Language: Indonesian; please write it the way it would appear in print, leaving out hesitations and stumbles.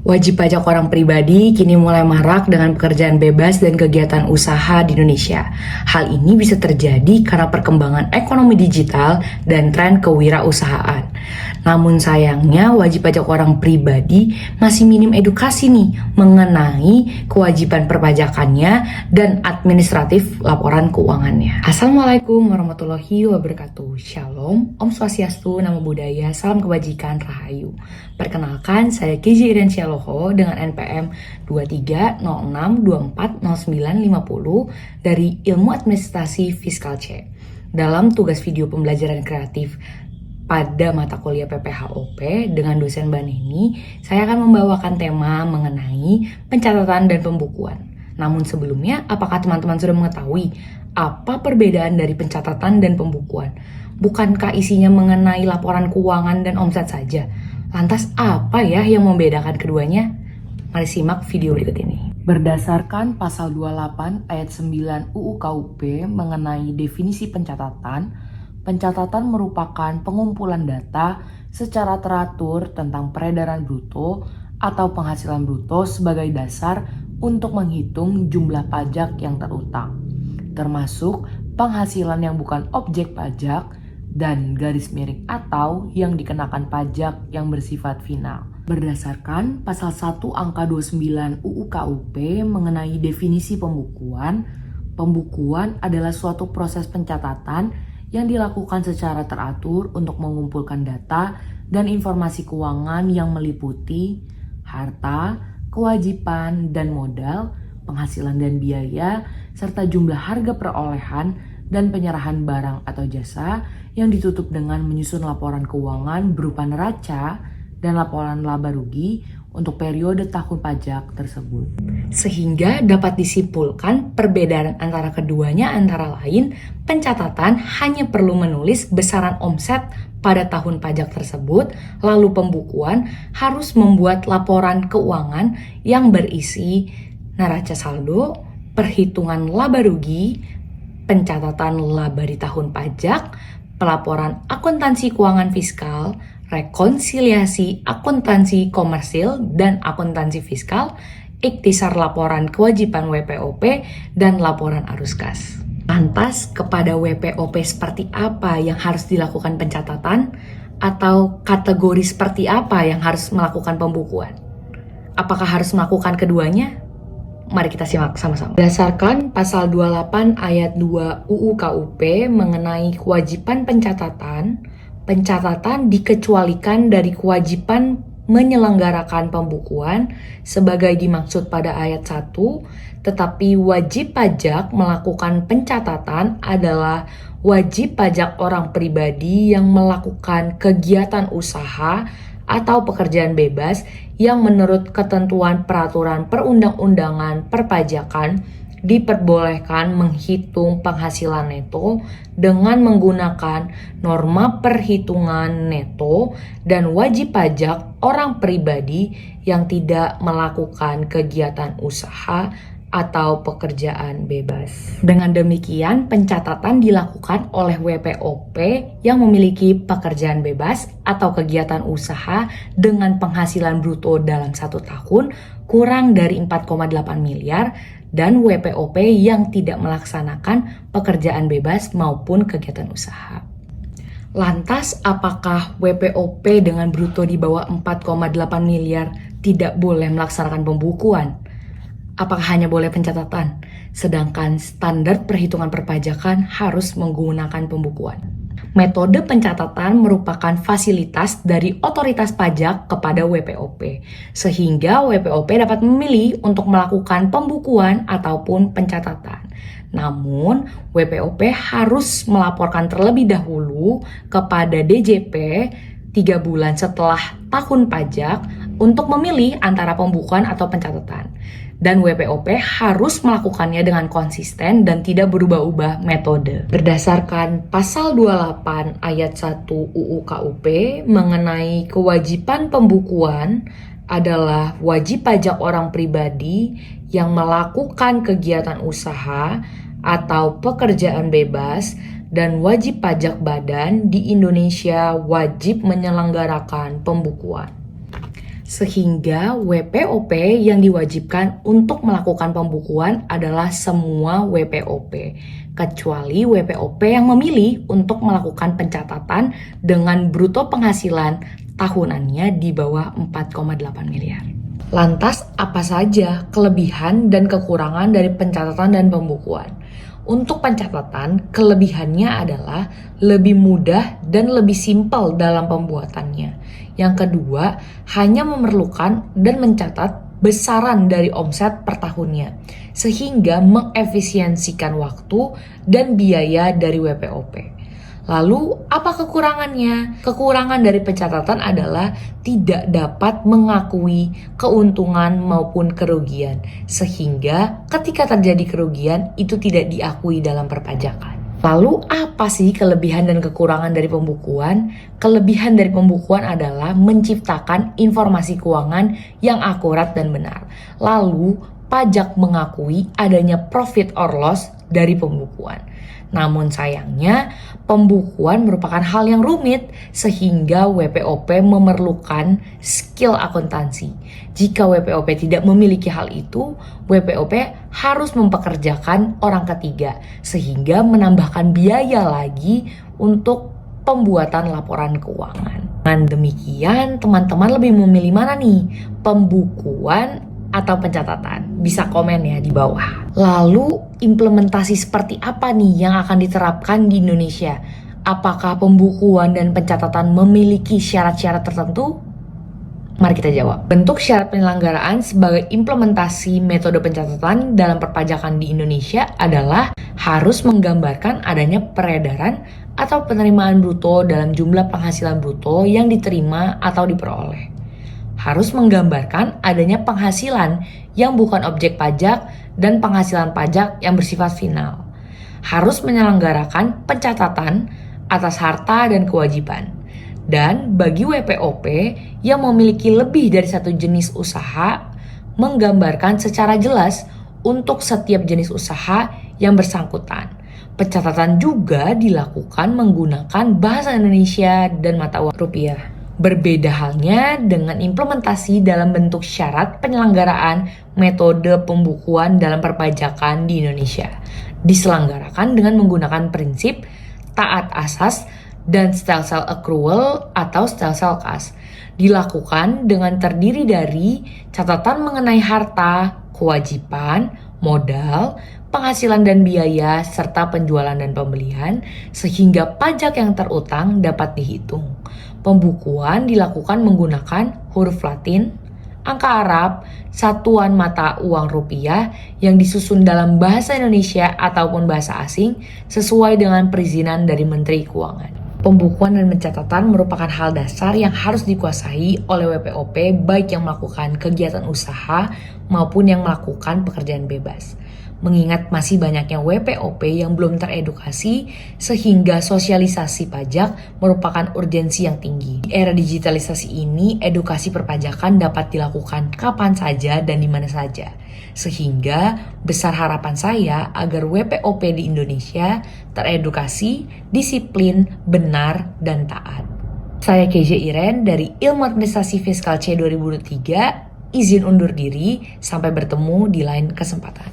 Wajib pajak orang pribadi kini mulai marak dengan pekerjaan bebas dan kegiatan usaha di Indonesia. Hal ini bisa terjadi karena perkembangan ekonomi digital dan tren kewirausahaan. Namun sayangnya wajib pajak orang pribadi masih minim edukasi nih mengenai kewajiban perpajakannya dan administratif laporan keuangannya. Assalamualaikum warahmatullahi wabarakatuh. Shalom, Om Swastiastu, Namo Buddhaya, Salam Kebajikan, Rahayu. Perkenalkan, saya Kiji Irensyah Loho dengan NPM 2306240950 dari Ilmu Administrasi Fiskal C. Dalam tugas video pembelajaran kreatif pada mata kuliah PPHOP dengan dosen Mbak Neni, saya akan membawakan tema mengenai pencatatan dan pembukuan. Namun sebelumnya, apakah teman-teman sudah mengetahui apa perbedaan dari pencatatan dan pembukuan? Bukankah isinya mengenai laporan keuangan dan omset saja? Lantas apa ya yang membedakan keduanya? Mari simak video berikut ini. Berdasarkan pasal 28 ayat 9 UU KUP mengenai definisi pencatatan, pencatatan merupakan pengumpulan data secara teratur tentang peredaran bruto atau penghasilan bruto sebagai dasar untuk menghitung jumlah pajak yang terutang, termasuk penghasilan yang bukan objek pajak dan garis miring atau yang dikenakan pajak yang bersifat final. Berdasarkan pasal 1 angka 29 UU KUP mengenai definisi pembukuan, pembukuan adalah suatu proses pencatatan yang dilakukan secara teratur untuk mengumpulkan data dan informasi keuangan yang meliputi harta, kewajiban dan modal, penghasilan dan biaya, serta jumlah harga perolehan dan penyerahan barang atau jasa yang ditutup dengan menyusun laporan keuangan berupa neraca dan laporan laba rugi untuk periode tahun pajak tersebut. Sehingga dapat disimpulkan perbedaan antara keduanya antara lain, pencatatan hanya perlu menulis besaran omset pada tahun pajak tersebut, lalu pembukuan harus membuat laporan keuangan yang berisi neraca saldo, perhitungan laba rugi, pencatatan laba di tahun pajak, pelaporan akuntansi keuangan fiskal, rekonsiliasi akuntansi komersil dan akuntansi fiskal, ikhtisar laporan kewajiban WPOP, dan laporan arus kas. Lantas, kepada WPOP seperti apa yang harus dilakukan pencatatan? Atau kategori seperti apa yang harus melakukan pembukuan? Apakah harus melakukan keduanya? Mari kita simak sama-sama. Berdasarkan pasal 28 ayat 2 UU KUP mengenai kewajiban pencatatan, pencatatan dikecualikan dari kewajiban menyelenggarakan pembukuan sebagai dimaksud pada ayat 1, tetapi wajib pajak melakukan pencatatan adalah wajib pajak orang pribadi yang melakukan kegiatan usaha atau pekerjaan bebas yang menurut ketentuan peraturan perundang-undangan perpajakan diperbolehkan menghitung penghasilan neto dengan menggunakan norma perhitungan neto, dan wajib pajak orang pribadi yang tidak melakukan kegiatan usaha atau pekerjaan bebas. Dengan demikian, pencatatan dilakukan oleh WPOP yang memiliki pekerjaan bebas atau kegiatan usaha dengan penghasilan bruto dalam 1 tahun kurang dari 4,8 miliar dan WPOP yang tidak melaksanakan pekerjaan bebas maupun kegiatan usaha. Lantas, apakah WPOP dengan bruto di bawah 4,8 miliar tidak boleh melaksanakan pembukuan? Apakah hanya boleh pencatatan, sedangkan standar perhitungan perpajakan harus menggunakan pembukuan? Metode pencatatan merupakan fasilitas dari otoritas pajak kepada WPOP, sehingga WPOP dapat memilih untuk melakukan pembukuan ataupun pencatatan. Namun, WPOP harus melaporkan terlebih dahulu kepada DJP 3 bulan setelah tahun pajak untuk memilih antara pembukuan atau pencatatan. Dan WPOP harus melakukannya dengan konsisten dan tidak berubah-ubah metode. Berdasarkan pasal 28 ayat 1 UU KUP mengenai kewajiban pembukuan adalah wajib pajak orang pribadi yang melakukan kegiatan usaha atau pekerjaan bebas dan wajib pajak badan di Indonesia wajib menyelenggarakan pembukuan. Sehingga WPOP yang diwajibkan untuk melakukan pembukuan adalah semua WPOP, kecuali WPOP yang memilih untuk melakukan pencatatan dengan bruto penghasilan tahunannya di bawah 4,8 miliar. Lantas, apa saja kelebihan dan kekurangan dari pencatatan dan pembukuan? Untuk pencatatan, kelebihannya adalah lebih mudah dan lebih simpel dalam pembuatannya. Yang kedua, hanya memerlukan dan mencatat besaran dari omset per tahunnya, sehingga mengefisiensikan waktu dan biaya dari WPOP. Lalu, apa kekurangannya? Kekurangan dari pencatatan adalah tidak dapat mengakui keuntungan maupun kerugian, sehingga ketika terjadi kerugian itu tidak diakui dalam perpajakan. Lalu, apa sih kelebihan dan kekurangan dari pembukuan? Kelebihan dari pembukuan adalah menciptakan informasi keuangan yang akurat dan benar. Lalu, pajak mengakui adanya profit or loss dari pembukuan. Namun sayangnya, pembukuan merupakan hal yang rumit sehingga WPOP memerlukan skill akuntansi. Jika WPOP tidak memiliki hal itu, WPOP harus mempekerjakan orang ketiga sehingga menambahkan biaya lagi untuk pembuatan laporan keuangan. Dengan demikian, teman-teman lebih memilih mana nih? Pembukuan atau pencatatan? Bisa komen ya di bawah. Lalu implementasi seperti apa nih yang akan diterapkan di Indonesia? Apakah pembukuan dan pencatatan memiliki syarat-syarat tertentu? Mari kita jawab. Bentuk syarat penyelenggaraan sebagai implementasi metode pencatatan dalam perpajakan di Indonesia adalah harus menggambarkan adanya peredaran atau penerimaan bruto dalam jumlah penghasilan bruto yang diterima atau diperoleh. Harus menggambarkan adanya penghasilan yang bukan objek pajak dan penghasilan pajak yang bersifat final. Harus menyelenggarakan pencatatan atas harta dan kewajiban. Dan bagi WPOP yang memiliki lebih dari satu jenis usaha, menggambarkan secara jelas untuk setiap jenis usaha yang bersangkutan. Pencatatan juga dilakukan menggunakan bahasa Indonesia dan mata uang rupiah. Berbeda halnya dengan implementasi dalam bentuk syarat penyelenggaraan metode pembukuan dalam perpajakan di Indonesia. Diselenggarakan dengan menggunakan prinsip taat asas dan stelsel accrual atau stelsel kas. Dilakukan dengan terdiri dari catatan mengenai harta, kewajiban, modal, penghasilan dan biaya, serta penjualan dan pembelian, sehingga pajak yang terutang dapat dihitung. Pembukuan dilakukan menggunakan huruf Latin, angka Arab, satuan mata uang rupiah yang disusun dalam bahasa Indonesia ataupun bahasa asing sesuai dengan perizinan dari Menteri Keuangan. Pembukuan dan pencatatan merupakan hal dasar yang harus dikuasai oleh WPOP baik yang melakukan kegiatan usaha maupun yang melakukan pekerjaan bebas. Mengingat masih banyaknya WPOP yang belum teredukasi sehingga sosialisasi pajak merupakan urgensi yang tinggi. Di era digitalisasi ini, edukasi perpajakan dapat dilakukan kapan saja dan di mana saja. Sehingga besar harapan saya agar WPOP di Indonesia teredukasi, disiplin, benar, dan taat. Saya KJ Iren dari Ilmu Administrasi Fiskal C 2023. Izin undur diri, sampai bertemu di lain kesempatan.